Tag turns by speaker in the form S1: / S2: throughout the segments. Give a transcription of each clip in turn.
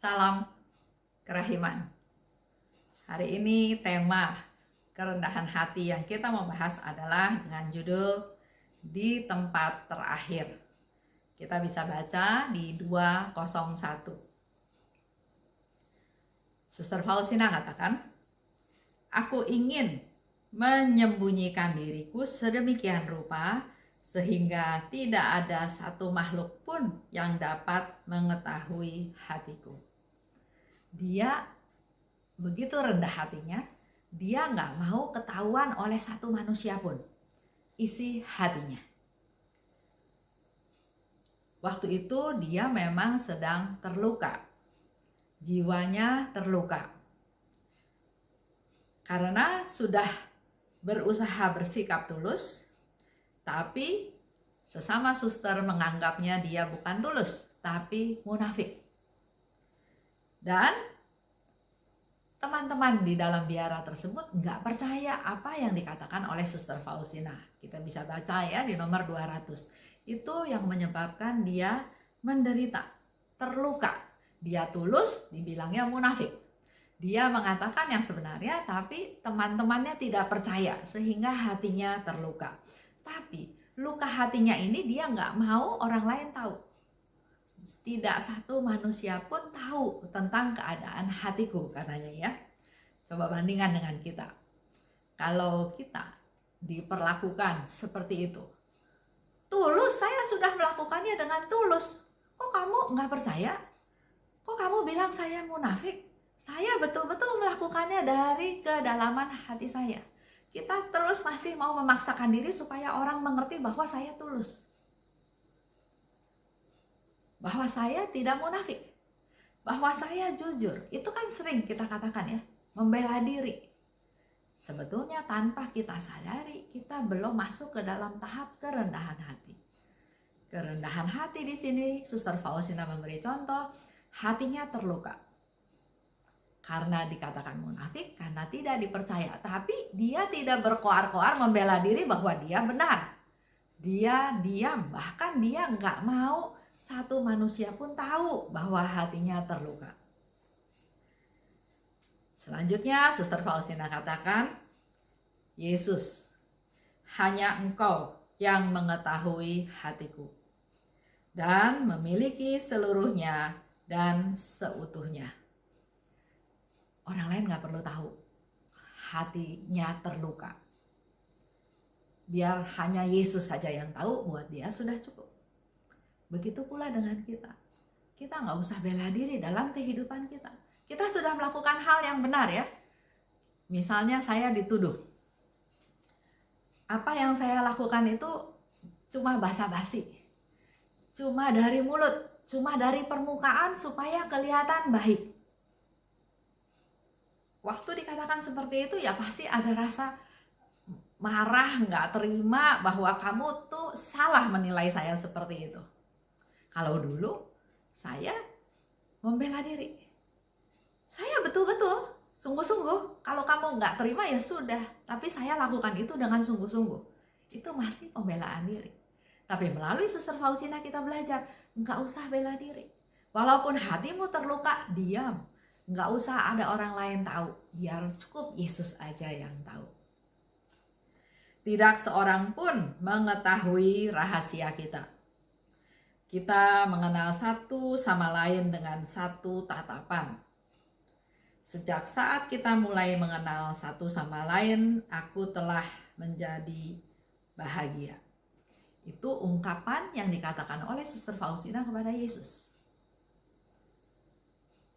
S1: Salam kerahiman. Hari ini tema kerendahan hati yang kita mau bahas adalah dengan judul Di Tempat Terakhir. Kita bisa baca di 201. Suster Faustina katakan, "Aku ingin menyembunyikan diriku sedemikian rupa sehingga tidak ada satu makhluk pun yang dapat mengetahui hatiku." Dia begitu rendah hatinya, dia nggak mau ketahuan oleh satu manusia pun isi hatinya. Waktu itu dia memang sedang terluka, jiwanya terluka. Karena sudah berusaha bersikap tulus, tapi sesama suster menganggapnya dia bukan tulus, tapi munafik. Dan teman-teman di dalam biara tersebut nggak percaya apa yang dikatakan oleh Suster Faustina. Kita bisa baca ya di nomor 200. Itu yang menyebabkan dia menderita, terluka. Dia tulus, dibilangnya munafik. Dia mengatakan yang sebenarnya, tapi teman-temannya tidak percaya sehingga hatinya terluka. Tapi luka hatinya ini dia nggak mau orang lain tahu. Tidak satu manusia pun tahu tentang keadaan hatiku, katanya ya. Coba bandingkan dengan kita. Kalau kita diperlakukan seperti itu, tulus, saya sudah melakukannya dengan tulus. Kok kamu nggak percaya? Kok kamu bilang saya munafik? Saya betul-betul melakukannya dari kedalaman hati saya. Kita terus masih mau memaksakan diri supaya orang mengerti bahwa saya tulus, bahwa saya tidak munafik, bahwa saya jujur. Itu kan sering kita katakan ya, membela diri. Sebetulnya tanpa kita sadari, kita belum masuk ke dalam tahap kerendahan hati. Kerendahan hati di sini, Suster Faustina memberi contoh, hatinya terluka. Karena dikatakan munafik, karena tidak dipercaya. Tapi dia tidak berkoar-koar membela diri bahwa dia benar. Dia diam, bahkan dia nggak mau satu manusia pun tahu bahwa hatinya terluka. Selanjutnya Suster Faustina katakan, Yesus, hanya Engkau yang mengetahui hatiku dan memiliki seluruhnya dan seutuhnya. Orang lain gak perlu tahu hatinya terluka. Biar hanya Yesus saja yang tahu, buat dia sudah cukup. Begitu pula dengan kita. Kita nggak usah bela diri dalam kehidupan kita. Kita sudah melakukan hal yang benar ya. Misalnya saya dituduh. Apa yang saya lakukan itu cuma basa-basi. Cuma dari mulut. Cuma dari permukaan supaya kelihatan baik. Waktu dikatakan seperti itu ya pasti ada rasa marah, nggak terima bahwa kamu tuh salah menilai saya seperti itu. Kalau dulu saya membela diri, saya betul-betul sungguh-sungguh. Kalau kamu nggak terima ya sudah, tapi saya lakukan itu dengan sungguh-sungguh. Itu masih pembelaan diri. Tapi melalui Suster Faustina kita belajar, nggak usah bela diri. Walaupun hatimu terluka, diam. Nggak usah ada orang lain tahu, biar cukup Yesus aja yang tahu. Tidak seorang pun mengetahui rahasia kita. Kita mengenal satu sama lain dengan satu tatapan. Sejak saat kita mulai mengenal satu sama lain, aku telah menjadi bahagia. Itu ungkapan yang dikatakan oleh Suster Faustina kepada Yesus.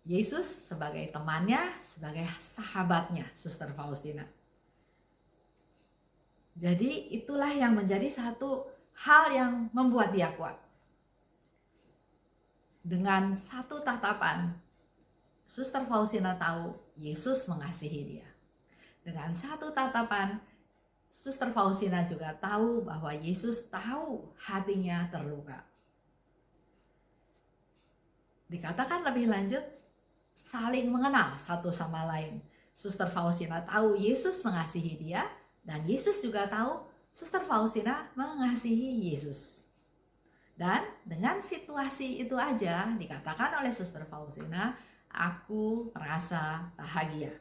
S1: Yesus sebagai temannya, sebagai sahabatnya Suster Faustina. Jadi itulah yang menjadi satu hal yang membuat dia kuat. Dengan satu tatapan, Suster Faustina tahu Yesus mengasihi dia. Dengan satu tatapan, Suster Faustina juga tahu bahwa Yesus tahu hatinya terluka. Dikatakan lebih lanjut, saling mengenal satu sama lain. Suster Faustina tahu Yesus mengasihi dia, dan Yesus juga tahu Suster Faustina mengasihi Yesus. Dan dengan situasi itu aja dikatakan oleh Suster Faustina, aku merasa bahagia.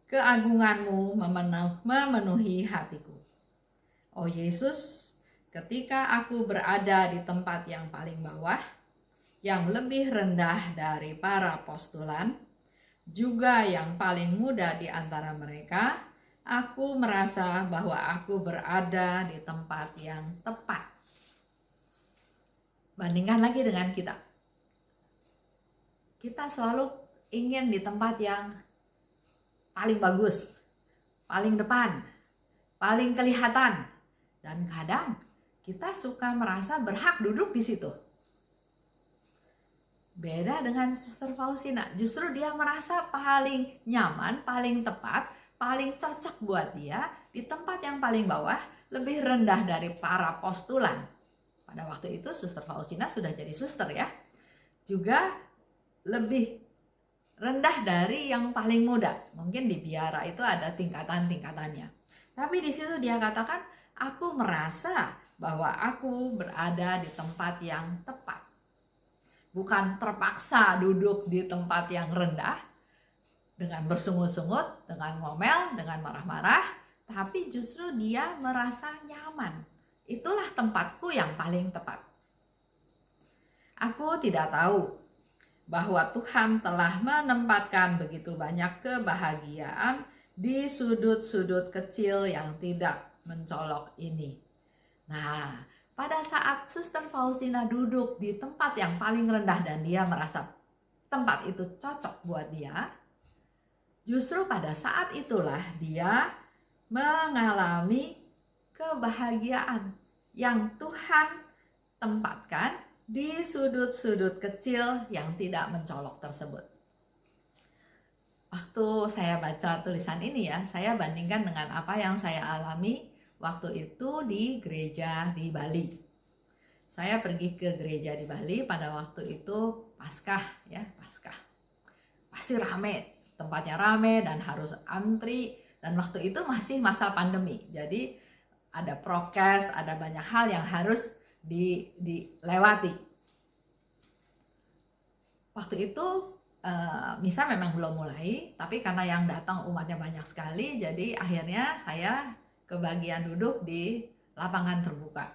S1: Keagunganmu memenuhi hatiku. Oh Yesus, ketika aku berada di tempat yang paling bawah, yang lebih rendah dari para postulan, juga yang paling muda di antara mereka, aku merasa bahwa aku berada di tempat yang tepat. Bandingkan lagi dengan kita. Kita selalu ingin di tempat yang paling bagus, paling depan, paling kelihatan. Dan kadang kita suka merasa berhak duduk di situ. Beda dengan Suster Faustina, justru dia merasa paling nyaman, paling tepat, paling cocok buat dia di tempat yang paling bawah, lebih rendah dari para postulan. Pada waktu itu Suster Faustina sudah jadi suster ya. Juga lebih rendah dari yang paling muda. Mungkin di biara itu ada tingkatan-tingkatannya. Tapi di situ dia katakan, aku merasa bahwa aku berada di tempat yang tepat. Bukan terpaksa duduk di tempat yang rendah, dengan bersungut-sungut, dengan ngomel, dengan marah-marah, tapi justru dia merasa nyaman. Itulah tempatku yang paling tepat. Aku tidak tahu bahwa Tuhan telah menempatkan begitu banyak kebahagiaan di sudut-sudut kecil yang tidak mencolok ini. Nah, pada saat Suster Faustina duduk di tempat yang paling rendah dan dia merasa tempat itu cocok buat dia, justru pada saat itulah dia mengalami kebahagiaan yang Tuhan tempatkan di sudut-sudut kecil yang tidak mencolok tersebut. Waktu saya baca tulisan ini ya, saya bandingkan dengan apa yang saya alami waktu itu di gereja di Bali. Saya pergi ke gereja di Bali pada waktu itu Paskah ya, Paskah. Pasti rame, tempatnya rame dan harus antri, dan waktu itu masih masa pandemi. Jadi ada prokes, ada banyak hal yang harus dilewati. Waktu itu misa memang belum mulai, tapi karena yang datang umatnya banyak sekali, jadi akhirnya saya kebagian duduk di lapangan terbuka.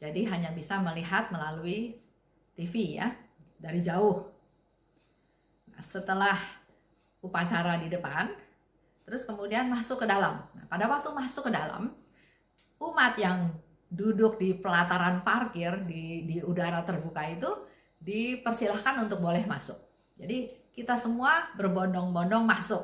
S1: Jadi hanya bisa melihat melalui TV ya, dari jauh. Nah, setelah upacara di depan, terus kemudian masuk ke dalam. Nah, pada waktu masuk ke dalam, umat yang duduk di pelataran parkir di udara terbuka itu dipersilahkan untuk boleh masuk. Jadi kita semua berbondong-bondong masuk.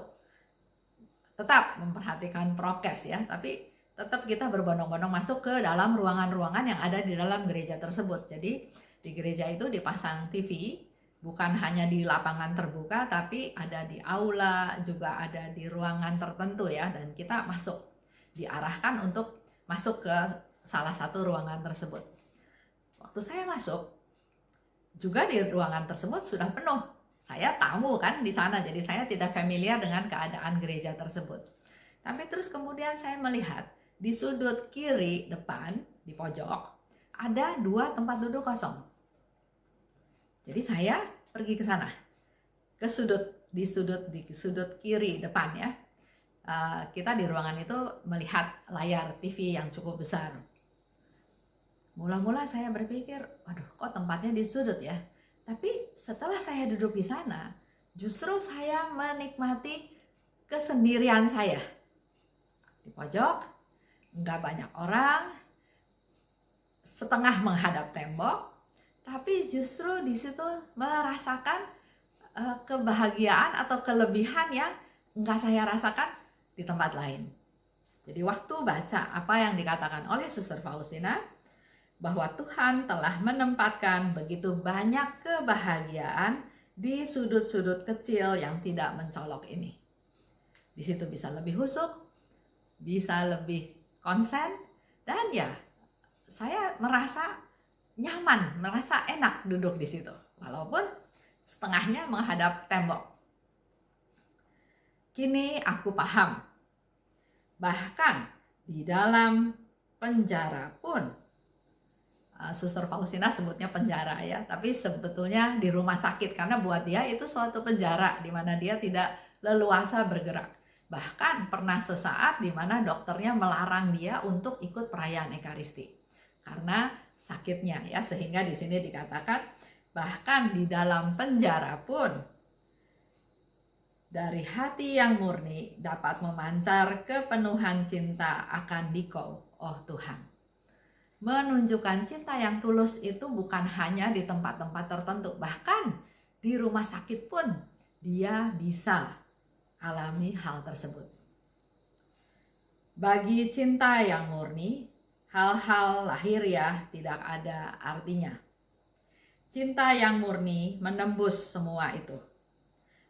S1: Tetap memperhatikan prokes ya, tapi tetap kita berbondong-bondong masuk ke dalam ruangan-ruangan yang ada di dalam gereja tersebut. Jadi di gereja itu dipasang TV, bukan hanya di lapangan terbuka, tapi ada di aula, juga ada di ruangan tertentu ya, dan kita masuk, diarahkan untuk masuk ke salah satu ruangan tersebut. Waktu saya masuk, juga di ruangan tersebut sudah penuh. Saya tamu kan di sana, jadi saya tidak familiar dengan keadaan gereja tersebut. Tapi terus kemudian saya melihat di sudut kiri depan, di pojok, ada 2 tempat duduk kosong. Jadi saya pergi ke sana, ke di sudut kiri depan ya. Kita di ruangan itu melihat layar TV yang cukup besar. Mula-mula saya berpikir, waduh kok tempatnya di sudut ya. Tapi setelah saya duduk di sana, justru saya menikmati kesendirian saya. Di pojok, nggak banyak orang, setengah menghadap tembok, tapi justru di situ merasakan kebahagiaan atau kelebihan yang nggak saya rasakan di tempat lain. Jadi waktu baca apa yang dikatakan oleh Suster Faustina, bahwa Tuhan telah menempatkan begitu banyak kebahagiaan di sudut-sudut kecil yang tidak mencolok ini. Di situ bisa lebih husuk, bisa lebih konsen, dan ya saya merasa nyaman, merasa enak duduk di situ, walaupun setengahnya menghadap tembok. Kini aku paham, bahkan di dalam penjara pun Suster Faustina sebutnya penjara ya, tapi sebetulnya di rumah sakit, karena buat dia itu suatu penjara di mana dia tidak leluasa bergerak. Bahkan pernah sesaat di mana dokternya melarang dia untuk ikut perayaan Ekaristi karena sakitnya ya, sehingga di sini dikatakan bahkan di dalam penjara pun dari hati yang murni dapat memancar kepenuhan cinta akan Dikau, oh Tuhan. Menunjukkan cinta yang tulus itu bukan hanya di tempat-tempat tertentu, bahkan di rumah sakit pun dia bisa alami hal tersebut. Bagi cinta yang murni, hal-hal lahiriah tidak ada artinya. Cinta yang murni menembus semua itu.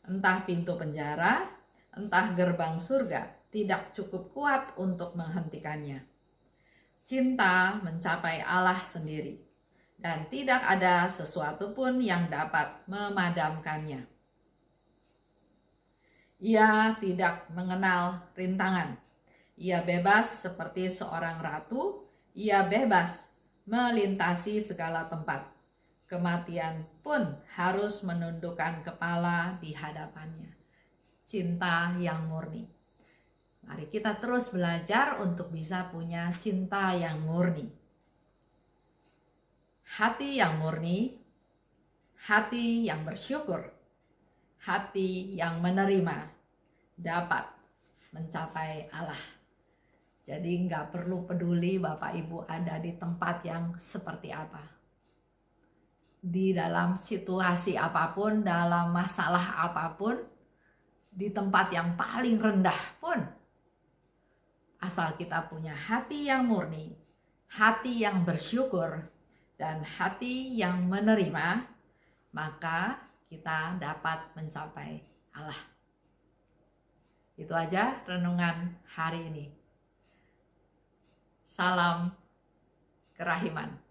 S1: Entah pintu penjara, entah gerbang surga, tidak cukup kuat untuk menghentikannya. Cinta mencapai Allah sendiri, dan tidak ada sesuatu pun yang dapat memadamkannya. Ia tidak mengenal rintangan. Ia bebas seperti seorang ratu. Ia bebas melintasi segala tempat. Kematian pun harus menundukkan kepala di hadapannya. Cinta yang murni. Mari kita terus belajar untuk bisa punya cinta yang murni. Hati yang murni, hati yang bersyukur, hati yang menerima dapat mencapai Allah. Jadi nggak perlu peduli Bapak Ibu ada di tempat yang seperti apa. Di dalam situasi apapun, dalam masalah apapun, di tempat yang paling rendah pun, asal kita punya hati yang murni, hati yang bersyukur, dan hati yang menerima, maka kita dapat mencapai Allah. Itu aja renungan hari ini. Salam kerahiman.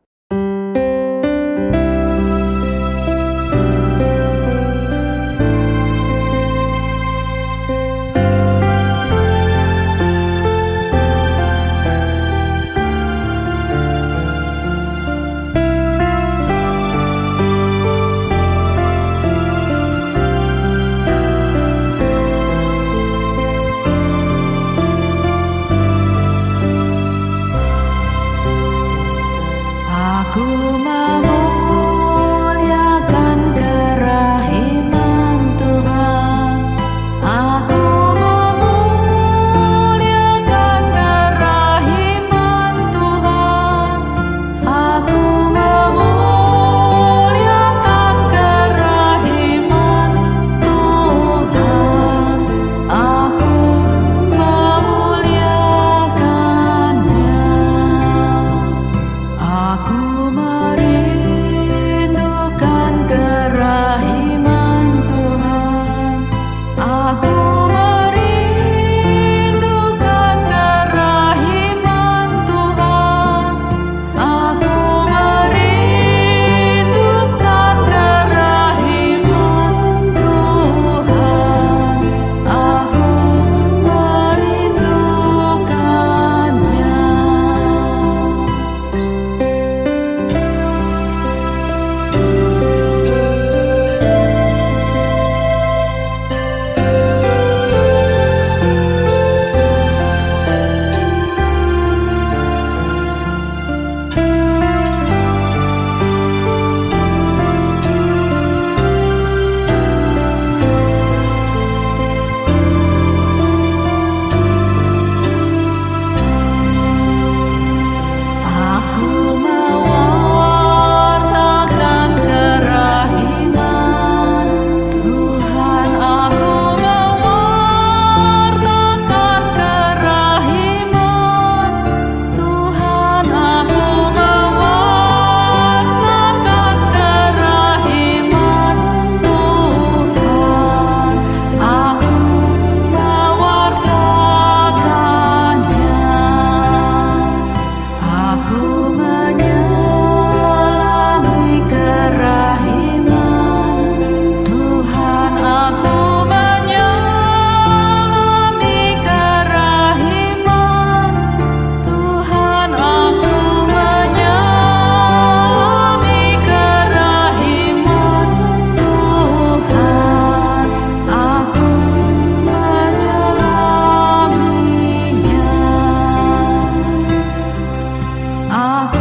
S2: Aku